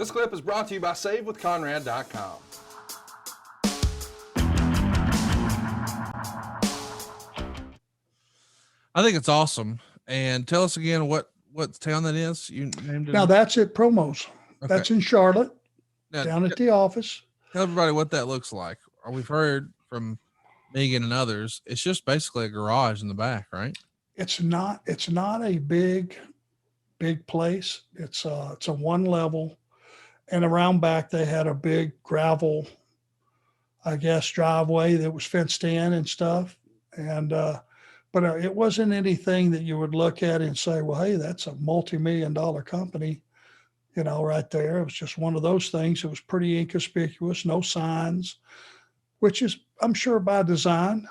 This clip is brought to you by SaveWithConrad.com. I think it's awesome. And tell us again what town that is. You named it. Now that's at Promos. Okay. That's in Charlotte, Now, down at the office. Tell everybody what that looks like. We've heard from Megan and others. It's just basically a garage in the back, right? It's not a big place. It's a one level, and around back they had a big gravel, I guess, driveway that was fenced in and stuff. And but it wasn't anything that you would look at and say, well, hey, that's a multi-million-dollar company, right there. It was just one of those things. It was pretty inconspicuous, no signs, which is, I'm sure, by design.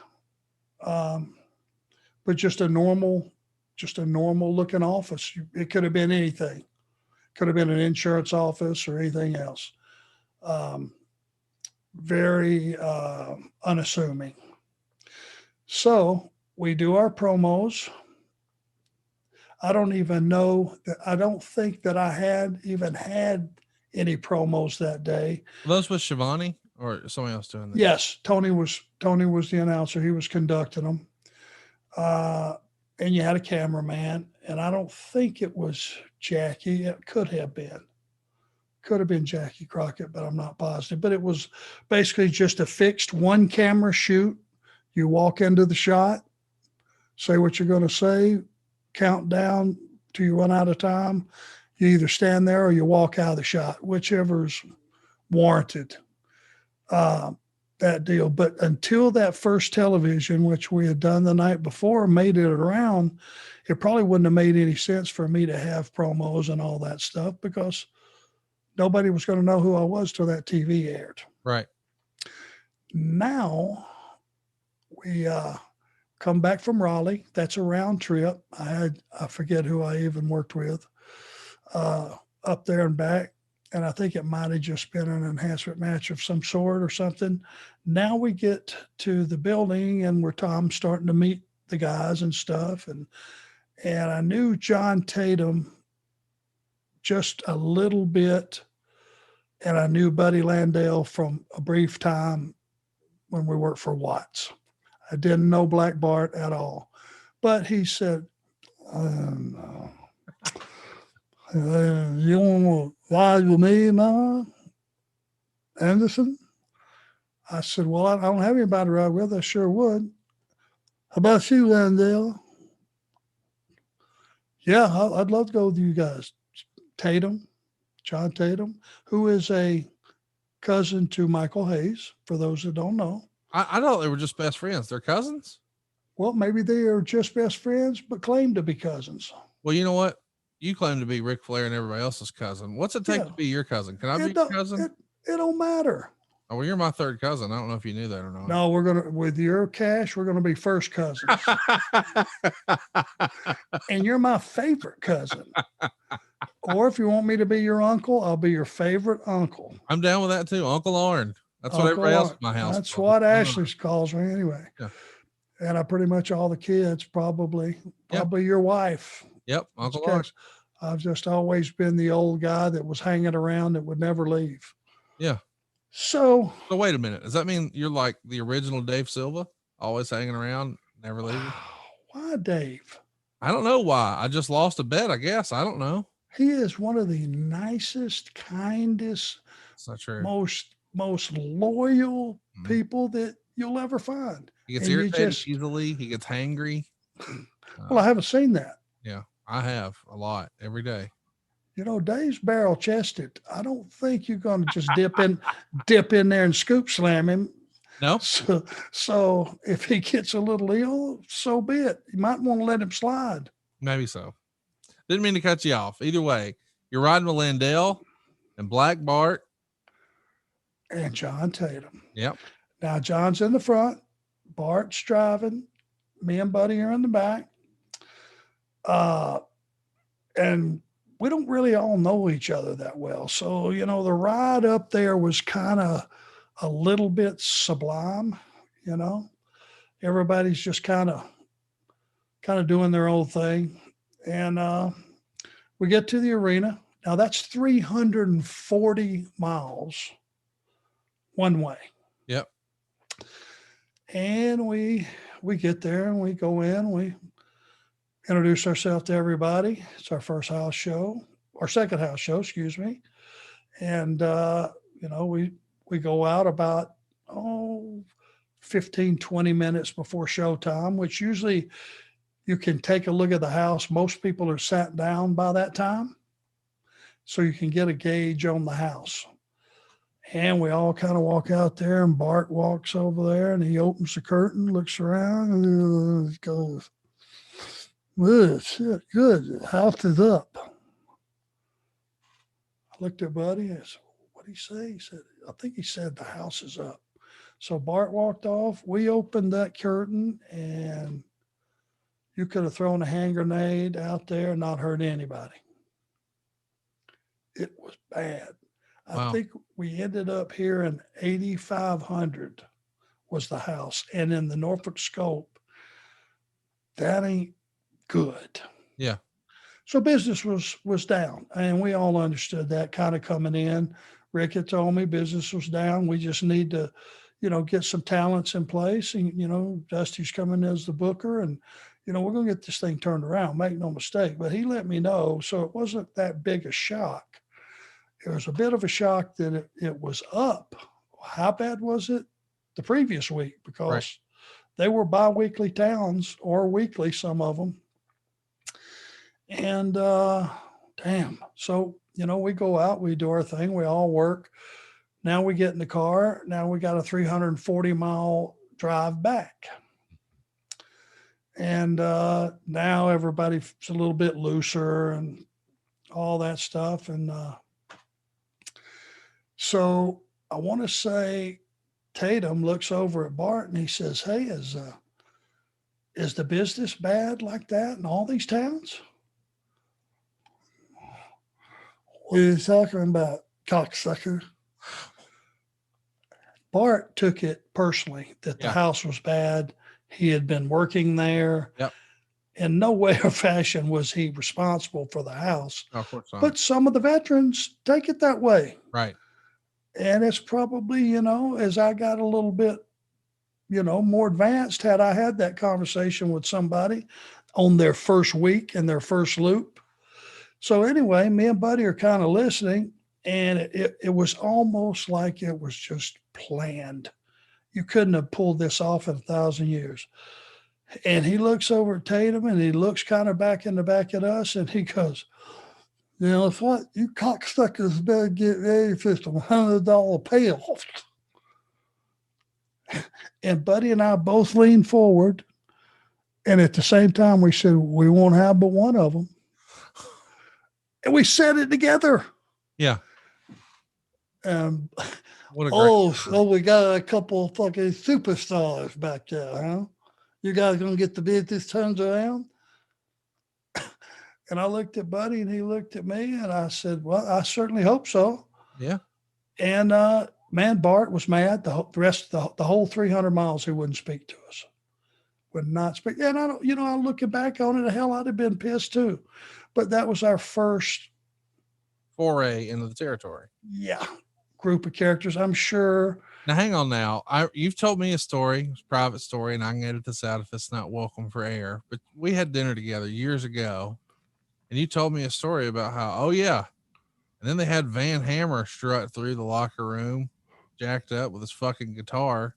But just a normal looking office. It could have been anything. Could have been an insurance office or anything else. Very unassuming. So we do our promos. I don't think that I had any promos that day. Were those with Shivani or somebody else doing that? Yes, Tony was the announcer. He was conducting them. And you had a cameraman, and I don't think it was Jackie. It could have been Jackie Crockett, but I'm not positive. But it was basically just a fixed one camera shoot. You walk into the shot, say what you're going to say, count down till you run out of time. You either stand there or you walk out of the shot, whichever's warranted. That deal. But until that first television, which we had done the night before, made it around, it probably wouldn't have made any sense for me to have promos and all that stuff because nobody was going to know who I was till that TV aired. Right. Now we come back from Raleigh. That's a round trip. I forget who I even worked with up there and back. And I think it might have just been an enhancement match of some sort or something. Now we get to the building and I'm starting to meet the guys and stuff. And I knew John Tatum just a little bit. And I knew Buddy Landale from a brief time when we worked for Watts. I didn't know Black Bart at all. But he said, you want to ride with me, man, Anderson? I said, well, I don't have anybody to ride with. I sure would. How about you, Landale? Yeah, I'd love to go with you guys. John Tatum, who is a cousin to Michael Hayes, for those that don't know. I thought they were just best friends. They're cousins? Well, maybe they are just best friends, but claim to be cousins. Well, you know what? You claim to be Ric Flair and everybody else's cousin. What's it take to be your cousin? Can I be your cousin? It don't matter. Oh, well, you're my third cousin. I don't know if you knew that or not. No, with your cash, we're going to be first cousins. And you're my favorite cousin. Or if you want me to be your uncle, I'll be your favorite uncle. I'm down with that too. Uncle Arn. That's what everybody else in my house That's what Ashley calls me anyway. Yeah. And pretty much all the kids, probably your wife. Yep, Uncle Arn. I've just always been the old guy that was hanging around that would never leave. Yeah. So wait a minute. Does that mean you're like the original Dave Silva, always hanging around, never leaving? Why, Dave? I don't know why. I just lost a bet, I guess. I don't know. He is one of the nicest, kindest, That's not true. most loyal people that you'll ever find. He gets irritated easily. He gets hangry. Well, I haven't seen that. Yeah, I have a lot every day. Dave's barrel chested. I don't think you're going to just dip in there and scoop slam him. No. So if he gets a little ill, so be it. You might want to let him slide. Maybe so. Didn't mean to cut you off. Either way, you're riding with Landale and Black Bart and John Tatum. Yep. Now John's in the front, Bart's driving, me and Buddy are in the back. And we don't really all know each other that well. So, the ride up there was kind of a little bit sublime, everybody's just kind of doing their own thing. And we get to the arena, Now that's 340 miles one way. Yep. And we get there and we go in, we introduce ourselves to everybody. It's our first house show, our second house show, excuse me. And, we go out about, 15, 20 minutes before showtime, which usually you can take a look at the house. Most people are sat down by that time, so you can get a gauge on the house. And we all kind of walk out there, and Bart walks over there and he opens the curtain, looks around, and goes, "Good, shit, good. The house is up." I looked at Buddy and I said, "What did he say?" He said, "I think he said the house is up." So Bart walked off. We opened that curtain, and you could have thrown a hand grenade out there and not hurt anybody. It was bad. Wow. I think we ended up here in 8,500 was the house. And in the Norfolk scope, that ain't good. Yeah. So business was down, and we all understood that kind of coming in. Rick had told me business was down. We just need to, get some talents in place. And, Dusty's coming as the booker, and, we're going to get this thing turned around, make no mistake. But he let me know. So it wasn't that big a shock. It was a bit of a shock that it was up. How bad was it the previous week? Because they were bi-weekly towns, or weekly, some of them. And damn. So, we go out, we do our thing, we all work. Now we get in the car. Now we got a 340-mile drive back. And now everybody's a little bit looser and all that stuff. And so I want to say Tatum looks over at Bart and he says, "Hey, is the business bad like that in all these towns?" "What are you talking about, cocksucker?" Bart took it personally that the house was bad. He had been working there. Yep. In no way or fashion was he responsible for the house. Of course not. But some of the veterans take it that way. Right. And it's probably, as I got a little bit, more advanced, had I had that conversation with somebody on their first week and their first loop. So anyway, me and Buddy are kind of listening, and it was almost like it was just planned. You couldn't have pulled this off in 1,000 years. And he looks over at Tatum, and he looks kind of back in the back at us, and he goes, "It's what you cocksuckers better get ready for some $100 payoffs." And Buddy and I both leaned forward, and at the same time we said, "We won't have but one of them." And we said it together. Yeah. What a great So we got a couple of fucking superstars back there, huh? You guys gonna get the business turned around? And I looked at Buddy and he looked at me, and I said, "Well, I certainly hope so." Yeah. And man, Bart was mad. The rest of the whole 300 miles, he wouldn't speak to us. Would not speak. And I don't, I'm looking back on it, the hell, I'd have been pissed too. But that was our first foray into the territory. Yeah. Group of characters, I'm sure. Now, hang on now. You've told me a story, it's a private story, and I can edit this out if it's not welcome for air. But we had dinner together years ago, and you told me a story about how, oh, yeah. And then they had Van Hammer strut through the locker room, jacked up with his fucking guitar,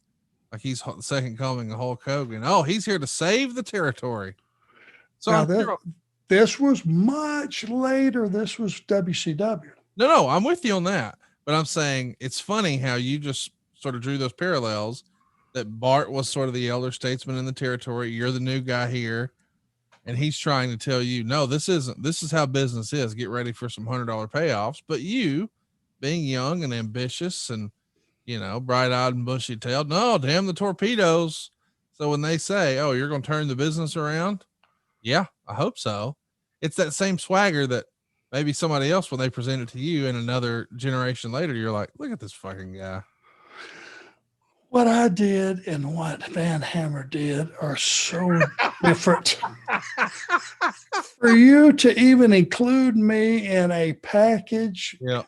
like he's the second coming of Hulk Hogan. Oh, he's here to save the territory. So this was much later. This was WCW. No, I'm with you on that. But I'm saying it's funny how you just sort of drew those parallels, that Bart was sort of the elder statesman in the territory. You're the new guy here. And he's trying to tell you, no, this is how business is. Get ready for some $100 payoffs. But you, being young and ambitious and, bright-eyed and bushy-tailed, no, damn the torpedoes. So when they say, oh, you're going to turn the business around? Yeah, I hope so. It's that same swagger that maybe somebody else, when they present it to you in another generation later, you're like, look at this fucking guy. What I did and what Van Hammer did are so different. For you to even include me in a package Yeah.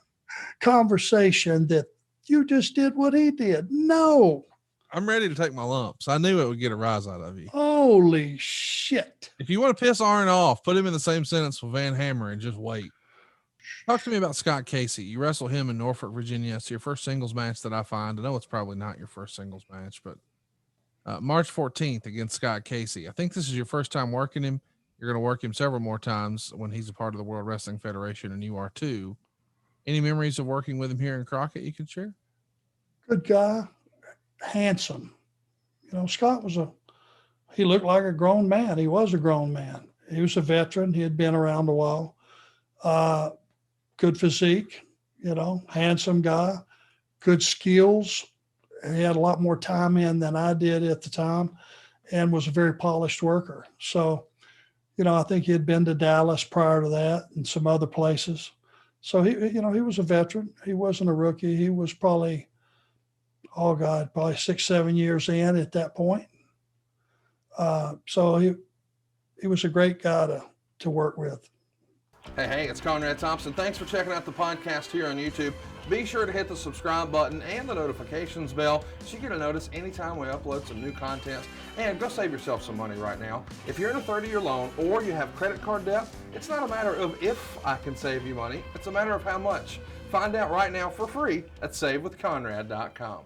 conversation that you just did what he did. No. I'm ready to take my lumps. I knew it would get a rise out of you. Holy shit. If you want to piss Arn off, put him in the same sentence with Van Hammer and just wait. Talk to me about Scott Casey. You wrestled him in Norfolk, Virginia. It's your first singles match that I find. I know it's probably not your first singles match, but March 14th against Scott Casey. I think this is your first time working him. You're going to work him several more times when he's a part of the World Wrestling Federation, and you are too. Any memories of working with him here in Crockett you can share? Good guy. Handsome. Scott he looked like a grown man. He was a grown man. He was a veteran. He had been around a while. Good physique, handsome guy, good skills. He had a lot more time in than I did at the time and was a very polished worker. So, I think he had been to Dallas prior to that and some other places. So he was a veteran. He wasn't a rookie. He was probably 6-7 years in at that point. So he was a great guy to work with. Hey, it's Conrad Thompson. Thanks for checking out the podcast here on YouTube. Be sure to hit the subscribe button and the notifications bell so you get a notice anytime we upload some new content. And go save yourself some money right now. If you're in a 30-year loan or you have credit card debt, it's not a matter of if I can save you money. It's a matter of how much. Find out right now for free at SaveWithConrad.com.